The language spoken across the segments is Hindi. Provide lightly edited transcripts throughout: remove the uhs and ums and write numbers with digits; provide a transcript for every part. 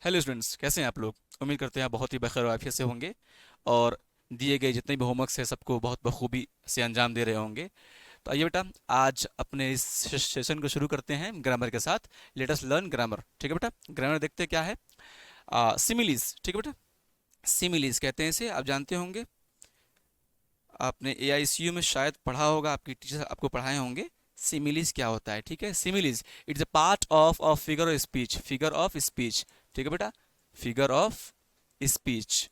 हेलो स्टूडेंट्स, कैसे हैं आप लोग। उम्मीद करते हैं आप बहुत ही बखैर और आफियत से होंगे और दिए गए जितने भी होमवर्क है सबको बहुत बखूबी से अंजाम दे रहे होंगे। तो आइए बेटा, आज अपने इस सेशन को शुरू करते हैं ग्रामर के साथ। Let us learn grammar. ठीक है बेटा, ग्रामर देखते हैं क्या है। सिमिलीज। ठीक है बेटा, सिमिलीज कहते हैं इसे, आप जानते होंगे। आपने एआईसीयू में शायद पढ़ा होगा, आपकी टीचर आपको पढ़ाए होंगे सिमिलीज क्या होता है। ठीक है, similes it's a part of figure of speech. Figure of speech, ठीक है बेटा, फिगर ऑफ स्पीच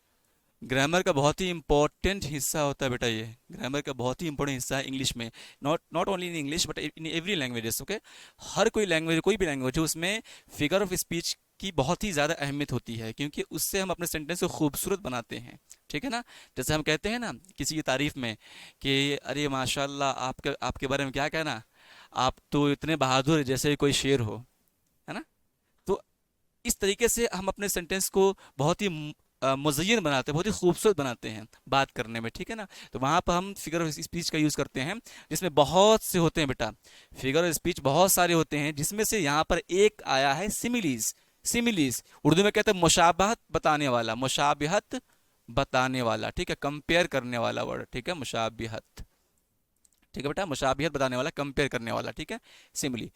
ग्रामर का बहुत ही इंपॉर्टेंट हिस्सा होता है बेटा। ये ग्रामर का बहुत ही इंपॉर्टेंट हिस्सा है इंग्लिश में। Not not only in English but in every languages. Okay, हर कोई लैंग्वेज, कोई भी लैंग्वेज हो, उसमें फिगर ऑफ स्पीच की बहुत ही ज़्यादा अहमियत होती है, क्योंकि उससे हम अपने सेंटेंस को खूबसूरत बनाते हैं। ठीक है ना। जैसे हम कहते हैं ना किसी की तारीफ में कि अरे माशाल्लाह, आपके आपके बारे में क्या कहना, आप तो इतने बहादुर हैं, जैसे कोई शेर हो, है ना। तो इस तरीके से हम अपने सेंटेंस को बहुत ही मुज़य्यन बनाते हैं, बहुत ही खूबसूरत बनाते हैं बात करने में। ठीक है ना। तो वहाँ पर हम फिगर ऑफ स्पीच का यूज़ करते हैं, जिसमें बहुत से होते हैं बेटा। फिगर ऑफ स्पीच बहुत सारे होते हैं, जिसमें से यहाँ पर एक आया है सिमिलीज। सिमिलीज उर्दू में कहते हैं मुशाबहत बताने वाला, मुशाबहत बताने वाला। ठीक है, कंपेयर करने वाला वर्ड। ठीक है, मुशाबहत। ठीक है बेटा, मुशाबहत बताने वाला, कंपेयर करने वाला। ठीक है, सिमिली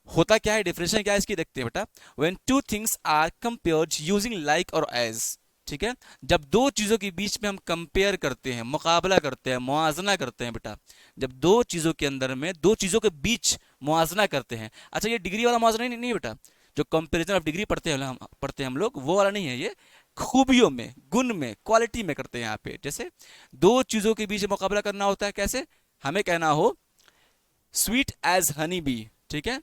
होता क्या है, डिफरेंशियल क्या है इसकी, देखते हैं बेटा। When two things are compared using like और एज। ठीक है, जब दो चीजों के बीच में हम कंपेयर करते हैं, मुकाबला करते हैं, मुआजना करते हैं बेटा। जब दो चीजों के अंदर में, दो चीजों के बीच मुआजना करते हैं। अच्छा, ये डिग्री वाला मुआजना नहीं बेटा, जो कंपेरिजन ऑफ डिग्री पढ़ते हैं हम लोग, वो वाला नहीं है ये। खूबियों में, गुण में, क्वालिटी में करते हैं यहाँ पे। जैसे दो चीजों के बीच मुकाबला करना होता है, कैसे, हमें कहना हो स्वीट एज हनी बी। ठीक है,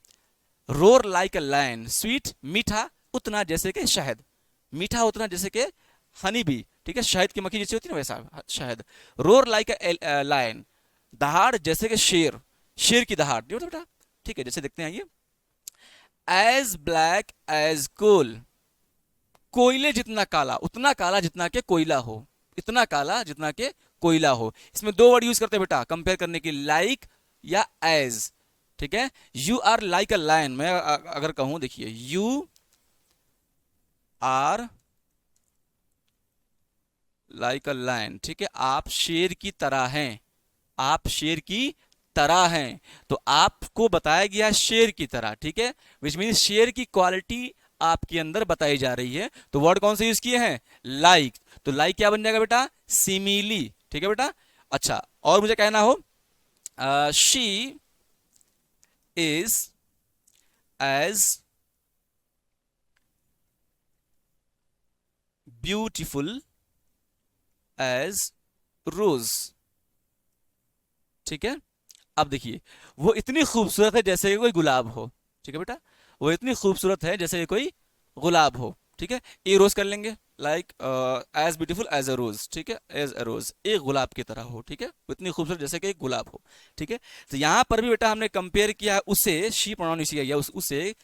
roar like a lion, sweet मीठा उतना जैसे कि शहद, मीठा उतना जैसे कि हनी बी। ठीक है, शहद की मक्खी जैसे होती है ना, वैसा शहद। रोर लाइक अ लायन, दहाड़ जैसे कि शेर, शेर की दहाड़, नहीं होता बेटा। ठीक है, जैसे देखते हैं ये, एज ब्लैक एज कोल, कोयले जितना काला, उतना काला जितना के कोयला हो, इतना काला जितना के कोयला हो। इसमें दो वर्ड यूज करते हैं बेटा कंपेयर करने के, लाइक या एज। ठीक है, you are like a lion, मैं अगर कहूं, देखिए, you are like a lion. ठीक है, आप शेर की तरह हैं, आप शेर की तरह हैं। तो आपको बताया गया है शेर की तरह। ठीक है, विच मीन शेर की क्वालिटी आपके अंदर बताई जा रही है। तो वर्ड कौन से यूज किए हैं, लाइक। तो लाइक क्या बन जाएगा बेटा, सिमिली। ठीक है बेटा। अच्छा, और मुझे कहना हो she is as beautiful as rose. ठीक है, अब देखिए, वो इतनी खूबसूरत है जैसे कि कोई गुलाब हो। ठीक है बेटा, वो इतनी खूबसूरत है जैसे कि कोई गुलाब हो। ठीक है, एक रोज कर लेंगे, like as beautiful as a rose. ठीक है, एज अ रोज, एक गुलाब की तरह हो। ठीक है, वो इतनी खूबसूरत जैसे कि एक गुलाब हो। ठीक है, तो यहां पर भी बेटा हमने कंपेयर किया है उसे, शी प्रोनाउन यूज किया, उसे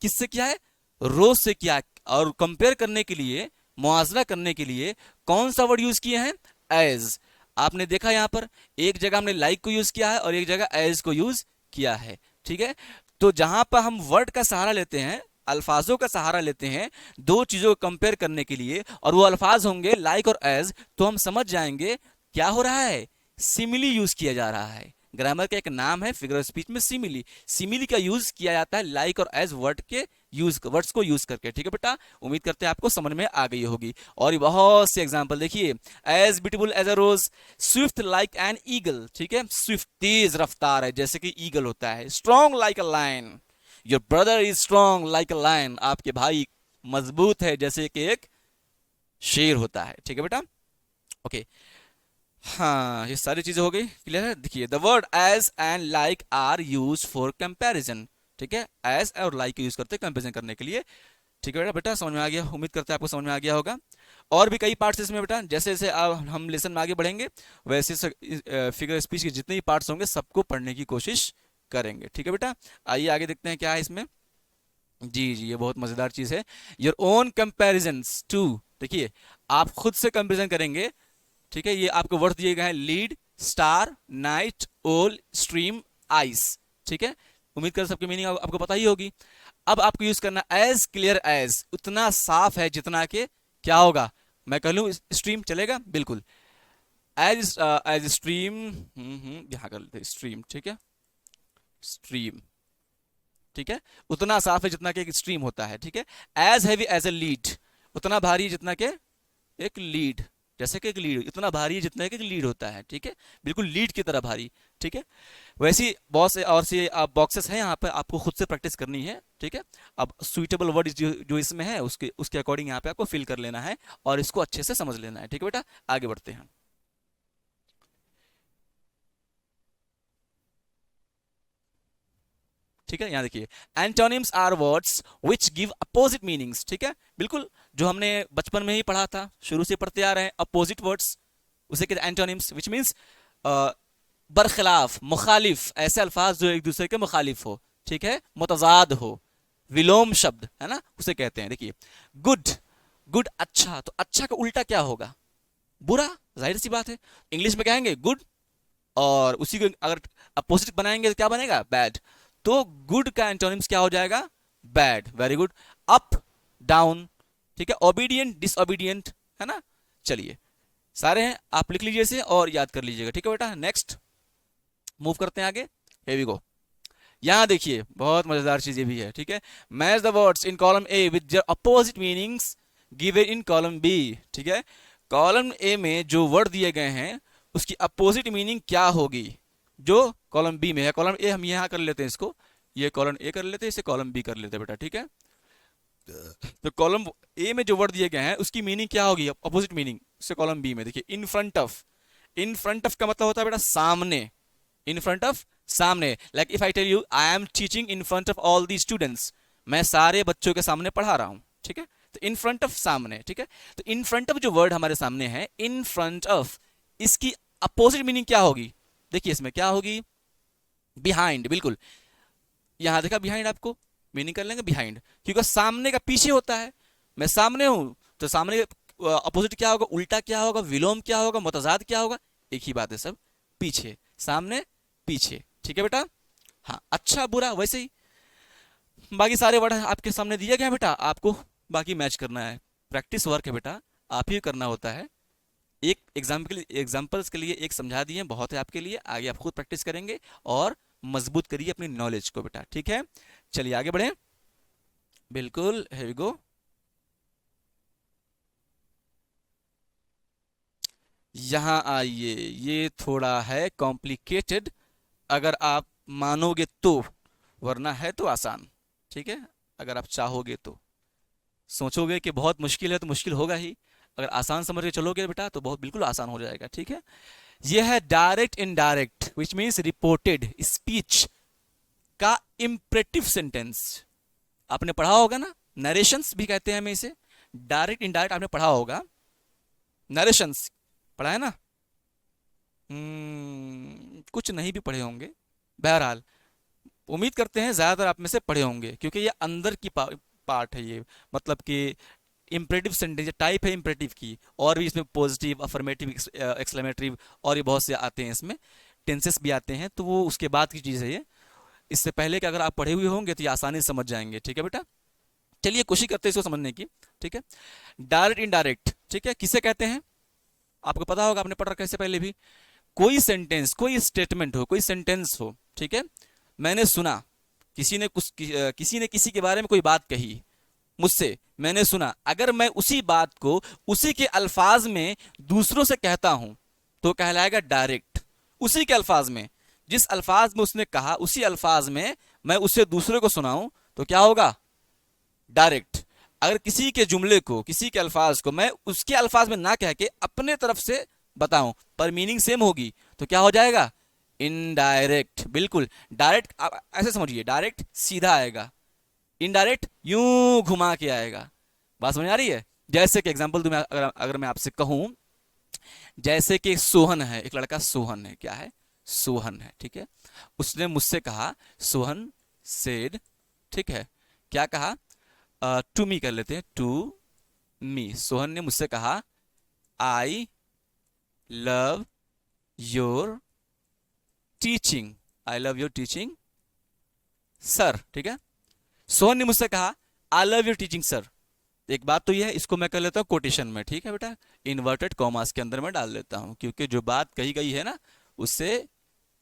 किससे किया है, रोज से किया है। और कंपेयर करने के लिए, मुआवजा करने के लिए कौन सा वर्ड यूज किए हैं, एज। आपने देखा यहां पर एक जगह हमने लाइक को यूज किया है और एक जगह एज को यूज किया है। ठीक है, तो जहां पर हम वर्ड का सहारा लेते हैं, अल्फाजों का सहारा लेते हैं दो चीजों को कंपेयर करने के लिए, और वो अल्फाज होंगे लाइक और एज, तो हम समझ जाएंगे क्या हो रहा है, सिमिली यूज किया जा रहा है। ग्रामर का एक नाम है फिगर ऑफ स्पीच में सिमिली। सिमिली का यूज किया जाता है लाइक और एज वर्ड के यूज, वर्ड्स को यूज करके। ठीक है बेटा, उम्मीद करते हैं आपको समझ में आ गई होगी। और भी बहुत से एग्जांपल देखिए, as beautiful as a rose, swift like an eagle. ठीक है, स्विफ्ट तेज रफ्तार है जैसे कि ईगल होता है। Strong like a lion, your brother is strong like a lion, आपके भाई मजबूत है जैसे कि एक शेर होता है। ठीक है बेटा, ओके। हाँ, ये सारी चीजें हो गई क्लियर है। देखिए, the word as and like are use for comparison. ठीक है, एज और लाइक यूज करते हैं कंपैरिजन करने के लिए। ठीक है बेटा, बेटा समझ में आ गया, उम्मीद करते हैं आपको समझ में आ गया होगा। और भी कई पार्ट्स इसमें बेटा, जैसे जैसे हम लेसन में आगे बढ़ेंगे, वैसे फिगर स्पीच के जितने भी पार्ट्स होंगे सबको पढ़ने की कोशिश करेंगे। ठीक है बेटा, आइए आगे देखते हैं क्या है इसमें। जी जी, ये बहुत मजेदार चीज है, योर ओन कंपेरिजन टू। देखिए, आप खुद से कंपेरिजन करेंगे। ठीक है, ये आपको वर्ड दिए गए हैं, लीड, स्टार, नाइट, ओल, स्ट्रीम, आइस। ठीक है, उम्मीद कर सबकी मीनिंग आपको पता ही होगी। अब आपको यूज करना एज क्लियर एज, उतना साफ है जितना कि क्या होगा, मैं कह लूँ स्ट्रीम चलेगा, बिल्कुल एज स्ट्रीम, यहाँ कर लेते स्ट्रीम, ठीक है, स्ट्रीम, ठीक है, उतना साफ है जितना कि एक स्ट्रीम होता है, ठीक है। As heavy as a lead, उतना भारी जितना कि एक लीड, जैसे कि एक लीड इतना भारी है जितना कि एक लीड होता है, ठीक है, बिल्कुल लीड की तरह भारी, ठीक है। वैसी बहुत से और से बॉक्सेस हैं यहाँ पर, आपको खुद से प्रैक्टिस करनी है, ठीक है। अब सुइटेबल वर्ड जो इसमें है उसके उसके अकॉर्डिंग यहाँ पे आपको फिल कर लेना है और इसको अच्छे से समझ लेना है, ठीक है बेटा। आगे बढ़ते हैं। ठीक है, यहाँ देखिए, antonyms are words which give opposite meanings, ठीक है, बिल्कुल जो हमने बचपन में ही पढ़ा था, शुरू से पढ़ते आ रहे हैं, अपोजिट वर्ड्स उसे कहते हैं एंटोनिम्स, विच मीन्स बरखिलाफ, मुखालिफ, ऐसे अल्फाज जो एक दूसरे के मुखालिफ हो, ठीक है, मुतजाद हो, विलोम शब्द है ना, उसे कहते हैं। देखिए गुड, गुड अच्छा, तो अच्छा का उल्टा क्या होगा, बुरा, जाहिर सी बात है, इंग्लिश में कहेंगे गुड, और उसी को अगर अपोजिट बनाएंगे तो क्या बनेगा, बैड। तो गुड का एंटोनिम्स क्या हो जाएगा, bad, very good, up down, ठीक है, ओबीडियंट डिसओबीडियंट, है ना। चलिए सारे हैं, आप लिख लीजिए इसे और याद कर लीजिएगा, ठीक है बेटा। नेक्स्ट मूव करते हैं आगे, here we go। यहां देखिए बहुत मजेदार चीज ये भी है, ठीक है, match the words in column A with their opposite meanings given in column B, ठीक है, कॉलम ए में जो वर्ड दिए गए हैं उसकी अपोजिट मीनिंग क्या होगी जो कॉलम बी में है। कॉलम ए हम यहां कर लेते हैं इसको, ये कॉलम ए कर लेते हैं, इसे कॉलम बी कर लेते हैं बेटा, ठीक है। तो कॉलम ए में जो वर्ड दिए गए हैं उसकी मीनिंग क्या होगी, अपोजिट मीनिंग उससे कॉलम बी में। देखिए in front of, in front of का मतलब होता है बेटा सामने, इन फ्रंट ऑफ सामने, like if I tell you I am teaching in front of all the students, मैं सारे बच्चों के सामने पढ़ा रहा हूं, ठीक है, तो इन फ्रंट ऑफ सामने, ठीक है। तो इन फ्रंट ऑफ जो वर्ड हमारे सामने है, इन फ्रंट ऑफ, इसकी अपोजिट मीनिंग क्या होगी, देखिए इसमें क्या होगी, बिहाइंड, बिल्कुल, यहां देखा बिहाइंड, आपको मीनिंग कर लेंगे बिहाइंड, क्योंकि सामने का पीछे होता है, मैं सामने हूं तो सामने अपोजिट क्या होगा, उल्टा क्या होगा, विलोम क्या होगा, मुतजाद क्या होगा, एक ही बात है सब, पीछे, सामने पीछे, ठीक है बेटा। हाँ अच्छा बुरा वैसे ही बाकी सारे वर्ड आपके सामने दिए गए हैं बेटा, आपको बाकी मैच करना है, प्रैक्टिस वर्क है बेटा, आप ही करना होता है। एक एग्जाम्पल्स के लिए एक समझा दिए, बहुत है आपके लिए, आगे आप खुद प्रैक्टिस करेंगे और मजबूत करिए अपनी नॉलेज को बेटा, ठीक है। चलिए आगे बढ़े, बिल्कुल, here we go। यहां आइए, ये थोड़ा है कॉम्प्लिकेटेड अगर आप मानोगे तो, वरना है तो आसान, ठीक है, अगर आप चाहोगे तो। सोचोगे कि बहुत मुश्किल है तो मुश्किल होगा ही, अगर आसान समझ के चलोगे बेटा तो बहुत बिल्कुल आसान हो जाएगा, ठीक है। यह है direct indirect, which means reported speech का इंपरेटिव सेंटेंस, आपने पढ़ा होगा ना, नरेशंस भी कहते हैं हमें इसे, डायरेक्ट इनडायरेक्ट आपने पढ़ा होगा, नरेशंस पढ़ा है ना, कुछ नहीं भी पढ़े होंगे, बहरहाल उम्मीद करते हैं ज्यादातर आप में से पढ़े होंगे, क्योंकि ये अंदर की पार्ट है ये, मतलब कि इंपरेटिव सेंटेंस टाइप है इंपरेटिव की, और भी इसमें पॉजिटिव, अफर्मेटिव, एक्सक्लेमेटरी और ये बहुत से आते हैं, इसमें टेंसेस भी आते हैं, तो वो उसके बाद की चीज़ है ये, इससे पहले कि अगर आप पढ़े हुए होंगे तो ये आसानी से समझ जाएंगे, ठीक है बेटा। चलिए कोशिश करते हैं इसको समझने की, ठीक है। डायरेक्ट इनडायरेक्ट, ठीक है, किसे कहते हैं आपको पता होगा, आपने पढ़ रखा है इससे पहले भी। कोई सेंटेंस, कोई स्टेटमेंट हो, कोई सेंटेंस हो, ठीक है, मैंने सुना, किसी ने कुछ किसी ने किसी के बारे में कोई बात कही मुझसे, मैंने सुना, अगर मैं उसी बात को उसी के अल्फाज में दूसरों से कहता हूं तो कहलाएगा डायरेक्ट। उसी के अल्फाज में, जिस अल्फाज में उसने कहा उसी अल्फाज में मैं उसे दूसरे को सुनाऊं तो क्या होगा, डायरेक्ट। अगर किसी के जुमले को, किसी के अल्फाज को मैं उसके अल्फाज में ना कह के अपने तरफ से बताऊं पर मीनिंग सेम होगी तो क्या हो जाएगा, इनडायरेक्ट, बिल्कुल। डायरेक्ट ऐसे समझिए, डायरेक्ट सीधा आएगा, इनडायरेक्ट यूं घुमा के आएगा, बात समझ आ रही है। जैसे कि एग्जांपल दूं मैं, अगर मैं आपसे कहूं, जैसे कि सोहन है, एक लड़का सोहन है, क्या है, सोहन है, ठीक है, उसने मुझसे कहा, सोहन सेड, ठीक है, क्या कहा, टू मी कर लेते हैं, टू मी, सोहन ने मुझसे कहा, I love your teaching, I love your teaching, sir, ठीक है। सोहन ने मुझसे कहा I love your teaching sir. एक बात तो यह है, इसको मैं कर लेता हूँ कोटेशन में, ठीक है बेटा, इन्वर्टेड कॉमास के अंदर मैं डाल देता हूँ, क्योंकि जो बात कही गई है ना उससे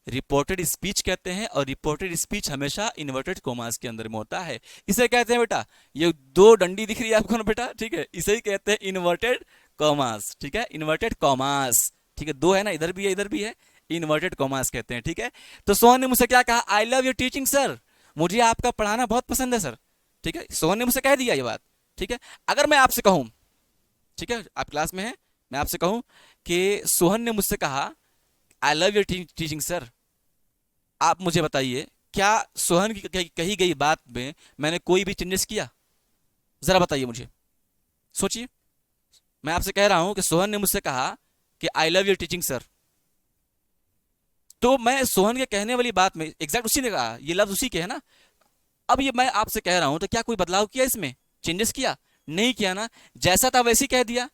रिपोर्टेड स्पीच कहते हैं, और रिपोर्टेड स्पीच हमेशा इन्वर्टेड कॉमास के अंदर में होता है। इसे कहते हैं बेटा, ये दो डंडी दिख रही है आपको ना बेटा, ठीक है, इसे ही कहते हैं इन्वर्टेड कॉमास, ठीक है, इन्वर्टेड कॉमास, ठीक है, दो है ना, इधर भी है इधर भी है, इन्वर्टेड कॉमास कहते हैं, ठीक है। तो सोहन ने मुझसे क्या कहा, I love your teaching sir, मुझे आपका पढ़ाना बहुत पसंद है सर, ठीक है, सोहन ने मुझसे कह दिया ये बात, ठीक है। अगर मैं आपसे कहूं, ठीक है, आप क्लास में हैं, मैं आपसे कहूं कि सोहन ने मुझसे कहा I love your teaching sir, आप मुझे बताइए क्या सोहन की कही गई बात में मैंने कोई भी चेंजेस किया? जरा बताइए मुझे, सोचिए। मैं आपसे कह रहा हूं कि सोहन ने मुझसे कहा कि I love your teaching sir, तो मैं सोहन के कहने वाली बात में एग्जैक्ट उसी ने कहा, ये लफ्ज उसी के है ना। अब ये मैं आपसे कह रहा हूं तो क्या कोई बदलाव किया इसमें, चेंजेस किया? नहीं किया ना, जैसा था वैसे ही कह दिया।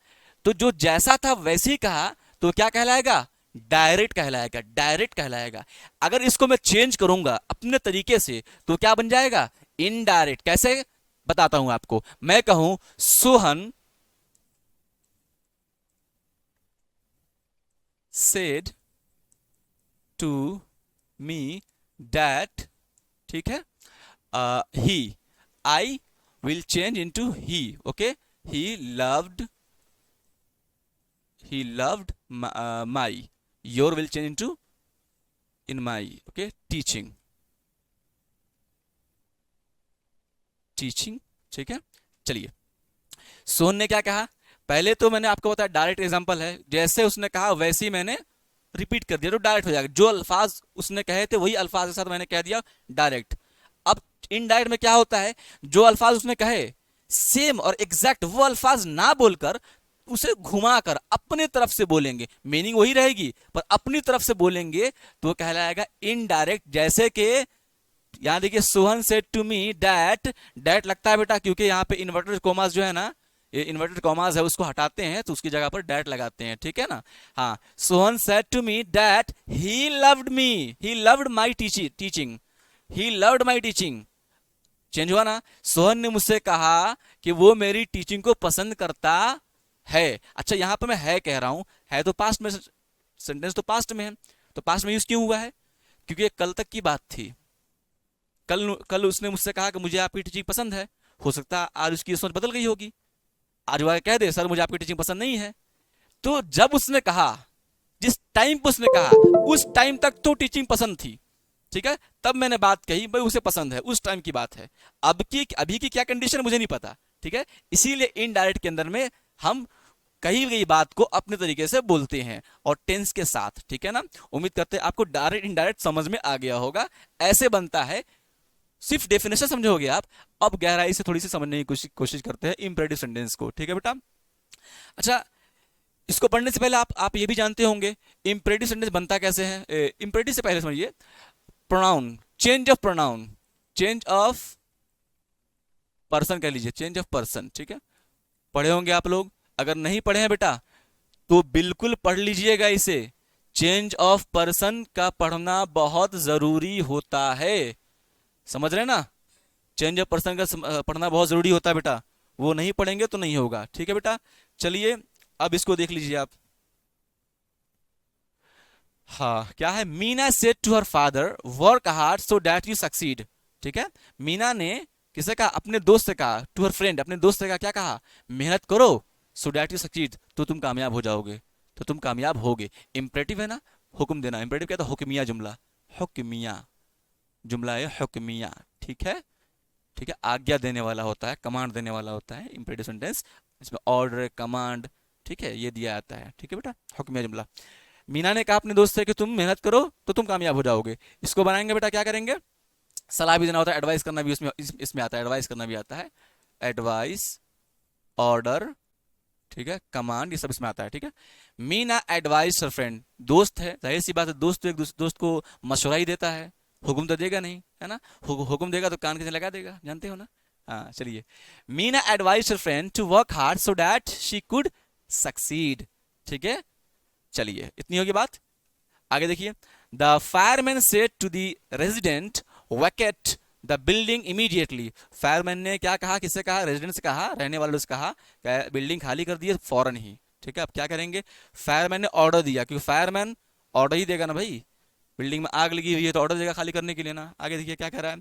तो जो जैसा था वैसे ही कहा तो क्या कहलाएगा, डायरेक्ट कहलाएगा, डायरेक्ट कहलाएगा। अगर इसको मैं चेंज करूंगा अपने तरीके से तो क्या बन जाएगा, इनडायरेक्ट। कैसे बताता हूं आपको, मैं कहूं Sohan said to me that, ठीक है, ही, आई will change into he, okay, he loved, my, your will change into in my, okay, teaching, ठीक है। चलिए, सोन ने क्या कहा, पहले तो मैंने आपको बताया डायरेक्ट एग्जांपल है, जैसे उसने कहा वैसे ही मैंने रिपीट कर दिया तो डायरेक्ट हो जाएगा, जो अल्फाज उसने कहे थे वही अल्फाज के साथ मैंने कह दिया डायरेक्ट। अब इनडायरेक्ट में क्या होता है, जो अल्फाज उसने कहे सेम और एग्जैक्ट वो अल्फाज ना बोलकर उसे घुमाकर अपने तरफ से बोलेंगे, मीनिंग वही रहेगी पर अपनी तरफ से बोलेंगे तो कहलाएगा इनडायरेक्ट। जैसे कि यहां देखिए, Sohan said to me that, that लगता है बेटा क्योंकि यहाँ पे इन्वर्टेड कॉमास जो है ना, ये इन्वर्टेड कॉमास है, उसको हटाते हैं तो उसकी जगह पर डैट लगाते हैं, ठीक है ना। हाँ, Sohan said to me that he loved me, he loved my teaching, he loved my teaching, change हुआ ना। सोहन ने मुझसे कहा कि वो मेरी टीचिंग को पसंद करता है। अच्छा, यहां पर मैं है कह रहा हूं, है तो पास्ट में, सेंटेंस तो पास्ट में है, तो पास्ट में यूज क्यों हुआ है, क्योंकि ये कल तक की बात थी। कल उसने मुझसे कहा कि मुझे आपकी टीचिंग पसंद है, हो सकता है आज उसकी सोच बदल गई होगी, आज वो कह दे सर मुझे आपकी टीचिंग पसंद नहीं है। तो जब उसने कहा, जिस टाइम पर उसने कहा उस टाइम तक तो टीचिंग पसंद थी, ठीक है, तब मैंने बात कही भाई उसे पसंद है, उस टाइम की बात है। अब की अभी की क्या कंडीशन मुझे नहीं पता, ठीक है, इसीलिए इनडायरेक्ट के अंदर में हम कही गई बात को अपने तरीके से बोलते हैं और टेंस के साथ, ठीक है ना। उम्मीद करते हैं आपको डायरेक्ट इनडायरेक्ट समझ में आ गया होगा, ऐसे बनता है। सिर्फ डेफिनेशन समझोगे आप, अब गहराई से थोड़ी सी समझने की कोशिश करते हैं इंपरेटिव सेंटेंस को, ठीक है बेटा। अच्छा, इसको पढ़ने से पहले आप ये भी जानते होंगे इंपरेटिव सेंटेंस बनता कैसे है। इंपरेटिव से पहले समझिए, pronoun, change of pronoun, change of person कह लीजिए, चेंज ऑफ पर्सन, ठीक है, पढ़े होंगे आप लोग। अगर नहीं पढ़े हैं बेटा तो बिल्कुल पढ़ लीजिएगा इसे, चेंज ऑफ पर्सन का पढ़ना बहुत जरूरी होता है, समझ रहे ना, चेंज ऑफ पर्सन का पढ़ना बहुत जरूरी होता है बेटा, वो नहीं पढ़ेंगे तो नहीं होगा, ठीक है बेटा। चलिए अब इसको देख लीजिए आप। हाँ, क्या है, Meena said to her father work hard so that you succeed, ठीक है। मीना ने किसे कहा, अपने दोस्त से कहा, टू हर फ्रेंड, अपने दोस्त से कहा, क्या कहा, मेहनत करो सो दैट यू सक्सीड, तो तुम कामयाब हो जाओगे, तो तुम कामयाब होगे। इंपरेटिव है ना, हुक्म देना, इंपरेटिव क्या था, हुक्मिया जुमला, हुक्मिया जुमला है, हुक्मिया, ठीक है, ठीक है, आज्ञा देने वाला होता है, कमांड देने वाला होता है इंपरेटिव सेंटेंस, इसमें ऑर्डर, कमांड, ठीक है, ये दिया जाता है, ठीक है बेटा, हुक्मिया जुमला। मीना ने कहा अपने दोस्त से कि तुम मेहनत करो तो तुम कामयाब हो जाओगे। इसको बनाएंगे बेटा, क्या करेंगे, सलाह भी देना होता है, एडवाइस करना भी इसमें आता है, एडवाइस करना भी आता है, एडवाइस, ऑर्डर, ठीक है, कमांड, ये सब इसमें आता है, ठीक है। मीना एडवाइस हर फ्रेंड, दोस्त है, जाहिर सी बात है, दोस्त तो एक दोस्त को मशवरा ही देता है, हुक्म तो देगा नहीं, है ना, हुक्म देगा तो कान के लगा देगा, जानते हो ना। हाँ चलिए, Meena advice her friend to work hard so that she could succeed, ठीक है। चलिए इतनी होगी बात, आगे देखिए, the fireman said to the resident vacate the building immediately. Fireman ने क्या कहा, किससे कहा, रेजिडेंट से कहा, रहने वालों से कहा, बिल्डिंग खाली कर दिए फौरन ही। ठीक है, अब क्या करेंगे, फायरमैन ने ऑर्डर दिया, क्योंकि फायरमैन ऑर्डर ही देगा ना भाई, बिल्डिंग में आग लगी हुई है तो ऑर्डर देगा खाली करने के लिए ना। आगे देखिए क्या कह रहा है,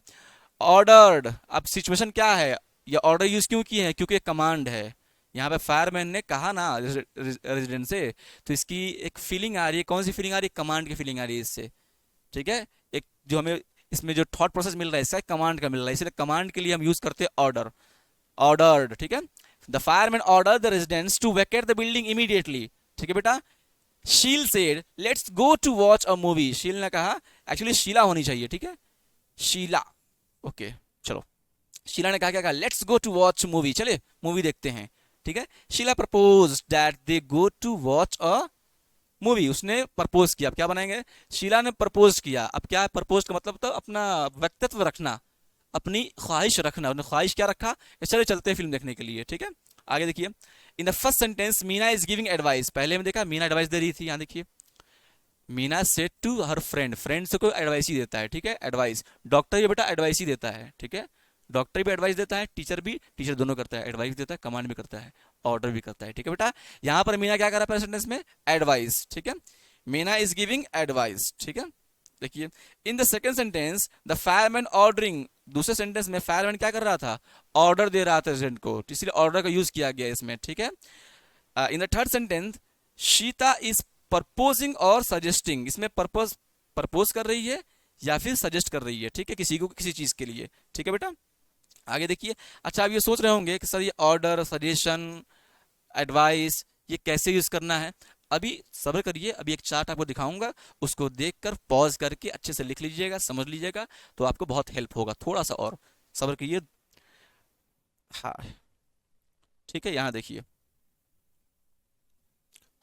ऑर्डर्ड। अब सिचुएशन क्या है, ये ऑर्डर यूज क्यों किए हैं, क्योंकि कमांड है। यहाँ पे फायरमैन ने कहा ना रेजिडेंट से, तो इसकी एक फीलिंग आ रही है, कौन सी फीलिंग आ रही है, कमांड की फीलिंग आ रही है इससे। ठीक है, एक जो हमें इसमें जो थॉट प्रोसेस मिल रहा है इसका कमांड का मिल रहा है, इसलिए कमांड के लिए हम यूज करते हैं ऑर्डर, ऑर्डर्ड। ठीक है, the fireman order the residents to vacate the building immediately. ठीक है बेटा, Sheel said let's go to watch a movie. Sheel ने कहा, एक्चुअली शीला होनी चाहिए, ठीक है, शीला। ओके चलो, शीला ने कहा, क्या कहा, let's go to watch movie, चले मूवी देखते हैं। ठीक है, Sheela propose that they go to watch a movie. उसने प्रपोज किया, अब क्या बनाएंगे, शीला ने प्रपोज किया। अब क्या है प्रपोज का मतलब, तो अपना व्यक्तित्व रखना, अपनी ख्वाहिश रखना। उन्होंने ख्वाहिश क्या रखा, कि चले चलते हैं फिल्म देखने के लिए। ठीक है, आगे देखिए, in the first sentence Meena is giving advice. पहले में देखा मीना एडवाइस दे रही थी, यहाँ देखिए, Meena said to her friend, friend से कोई एडवाइस ही देता है। ठीक है, एडवाइस, डॉक्टर भी बेटा एडवाइस ही देता है। ठीक है, डॉक्टर भी एडवाइस देता है, टीचर भी, टीचर दोनों करता है, एडवाइस देता है, कमांड भी करता है, ऑर्डर भी करता है। ठीक है बेटा, यहाँ पर मीना क्या कर रहा है पहले सेंटेंस में, एडवाइस। ठीक है, मीना इज गिविंग एडवाइस। ठीक है, देखिए, in the second sentence the fireman ordering. दूसरे सेंटेंस में फायरमैन क्या कर रहा था, ऑर्डर दे रहा था रेजिडेंट को, तो इसलिए ऑर्डर का यूज किया गया इसमें। ठीक है, in the third sentence शीता is proposing और सजेस्टिंग। इसमें प्रपोज, प्रपोज कर रही है या फिर सजेस्ट कर रही है। ठीक है, किसी को किसी चीज के लिए। ठीक है बेटा, आगे देखिए। अच्छा, आप ये सोच रहे होंगे कि सर ये ऑर्डर, सजेशन, एडवाइस ये कैसे यूज करना है। अभी सब्र करिए, अभी एक चार्ट आपको दिखाऊंगा, उसको देखकर पॉज करके अच्छे से लिख लीजिएगा, समझ लीजिएगा, तो आपको बहुत हेल्प होगा। थोड़ा सा और सब्र कीजिए। हाँ ठीक है, यहाँ देखिए,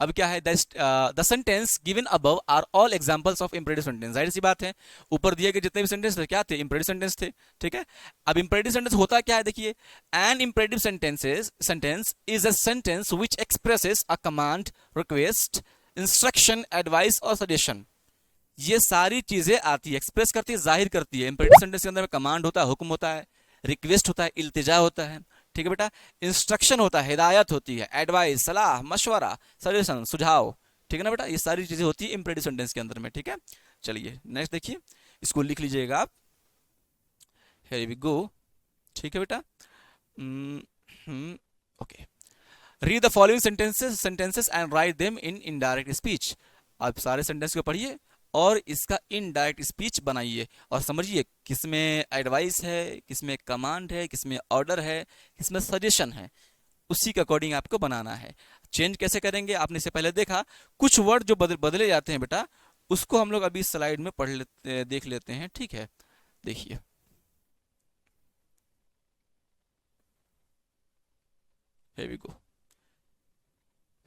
अब क्या है, the sentence given above are all examples of imperative sentence. जाहिर सी बात है, ऊपर दिए गए जितने भी सेंटेंस थे क्या थे, इंपरेटिव सेंटेंस थे। ठीक है, अब इंपरेटिव सेंटेंस होता क्या है, देखिए, an imperative sentence is a sentence which expresses a command, request, instruction, advice और सजेशन। ये सारी चीजें आती है, एक्सप्रेस करती है, जाहिर करती है। इंपरेटिव सेंटेंस के अंदर में कमांड होता है, हुक्म होता है, रिक्वेस्ट होता है, इल्तिजा होता है। ठीक है बेटा, इंस्ट्रक्शन होता है, हिदायत होती है, एडवाइस, सलाह, मशवरा, सजेशन, सुझाव। ठीक है ना बेटा, ये सारी चीजें होती है इंपरेटिव सेंटेंस के अंदर में। ठीक है, चलिए नेक्स्ट देखिए, इसको लिख लीजिएगा आप, हियर वी गो। ठीक है बेटा, okay, read the following sentences and write them in indirect speech. आप सारे सेंटेंस को पढ़िए और इसका इनडायरेक्ट स्पीच बनाइए, और समझिए किसमें एडवाइस है, किसमें कमांड है, किसमें ऑर्डर है, किसमें सजेशन है, उसी के अकॉर्डिंग आपको बनाना है। चेंज कैसे करेंगे, आपने इससे पहले देखा, कुछ वर्ड जो बदले जाते हैं बेटा, उसको हम लोग अभी स्लाइड में पढ़ लेते, देख लेते हैं। ठीक है, देखिए, here we go।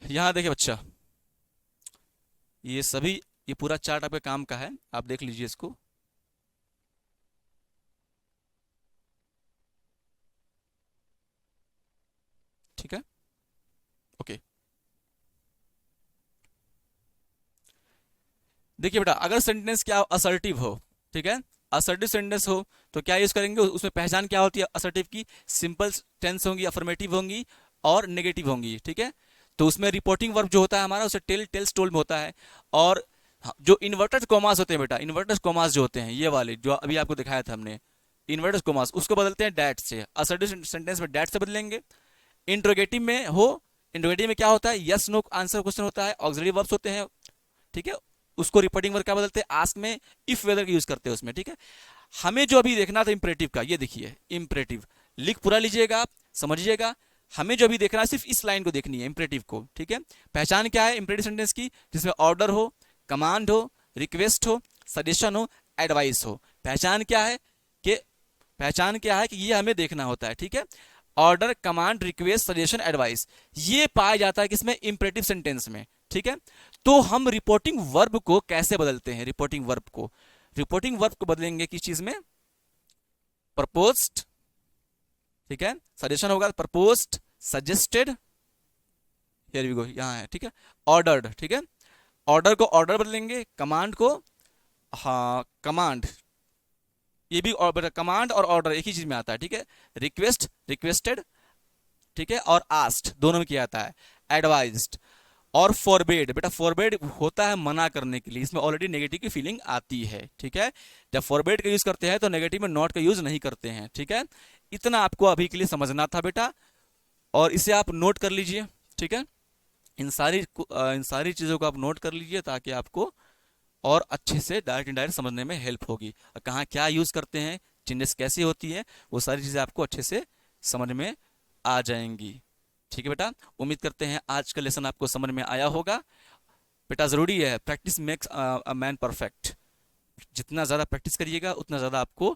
यहाँ देखिए बच्चा, ये सभी, ये पूरा चार्ट आपके काम का है, आप देख लीजिए इसको। ठीक है, ओके, देखिए बेटा, अगर सेंटेंस क्या असर्टिव हो, ठीक है, असर्टिव सेंटेंस हो, तो क्या यूज करेंगे, उसमें पहचान क्या होती है असर्टिव की, सिंपल टेंस होंगी, अफर्मेटिव होंगी और नेगेटिव होंगी। ठीक है, तो उसमें रिपोर्टिंग वर्ब जो होता है हमारा, उसे टेल, टेल्स, टोल्ड में होता है। और जो इन्वर्टेड कॉमास होते हैं बेटा, इन्वर्टेड कॉमास जो होते हैं, ये वाले जो अभी आपको दिखाया था हमने, इन्वर्टेड कॉमास, उसको बदलते हैं डैट से। असर्टिव सेंटेंस में डैट से बदलेंगे। इंट्रोगेटिव में हो, इंट्रोगेटिव में क्या होता है, यस नो आंसर क्वेश्चन होता है, ऑक्सिलरी वर्ब्स होते हैं। ठीक है, उसको रिपोर्टिंग वर्ब क्या बदलते हैं, आस्क में इफ वेदर का यूज करते हैं उसमें। ठीक है, हमें जो अभी देखना था इंपरेटिव का, ये देखिए इंपरेटिव, लिख पूरा लीजिएगा आप, समझिएगा। हमें जो अभी देखना है सिर्फ इस लाइन को देखनी है, इंपरेटिव को। ठीक है, पहचान क्या है इंपरेटिव सेंटेंस की, जिसमें ऑर्डर हो, कमांड हो, रिक्वेस्ट हो, सजेशन हो, एडवाइस हो। पहचान क्या है, कि पहचान क्या है कि ये हमें देखना होता है। ठीक है, order, command, request, suggestion, advice, ये पाया जाता है किसमें, इंपरेटिव सेंटेंस में। ठीक है, तो हम रिपोर्टिंग वर्ब को कैसे बदलते हैं, रिपोर्टिंग वर्ब को बदलेंगे किस चीज में, प्रपोज्ड। ठीक है, सजेशन होगा proposed, suggested, here we go, यहां है। ठीक है, ऑर्डर्ड। ठीक है, ऑर्डर को ऑर्डर बदलेंगे, कमांड को, हाँ कमांड, ये भी और बेटा कमांड और ऑर्डर एक ही चीज में आता है, ठीक है। रिक्वेस्ट, रिक्वेस्टेड, ठीक है, और आस्क्ड दोनों में किया जाता है। एडवाइज्ड और फॉरबेड, बेटा फॉरबेड होता है मना करने के लिए, इसमें ऑलरेडी नेगेटिव की फीलिंग आती है, ठीक है। जब फॉरबेड का यूज करते हैं तो नेगेटिव में नॉट का यूज नहीं करते हैं, ठीक है। इतना आपको अभी के लिए समझना था बेटा, और इसे आप नोट कर लीजिए, ठीक है। इन सारी चीजों को आप नोट कर लीजिए ताकि आपको और अच्छे से डायरेक्ट इनडायरेक्ट समझने में हेल्प होगी, और कहाँ क्या यूज करते हैं, चेंजेस कैसे होती है, वो सारी चीजें आपको अच्छे से समझ में आ जाएंगी, ठीक है बेटा। उम्मीद करते हैं आज का लेसन आपको समझ में आया होगा। बेटा जरूरी है, practice makes a man perfect. जितना ज़्यादा प्रैक्टिस करिएगा उतना ज़्यादा आपको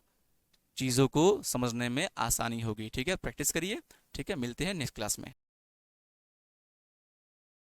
चीज़ों को समझने में आसानी होगी, ठीक है। प्रैक्टिस करिए, ठीक है। मिलते हैं नेक्स्ट क्लास में।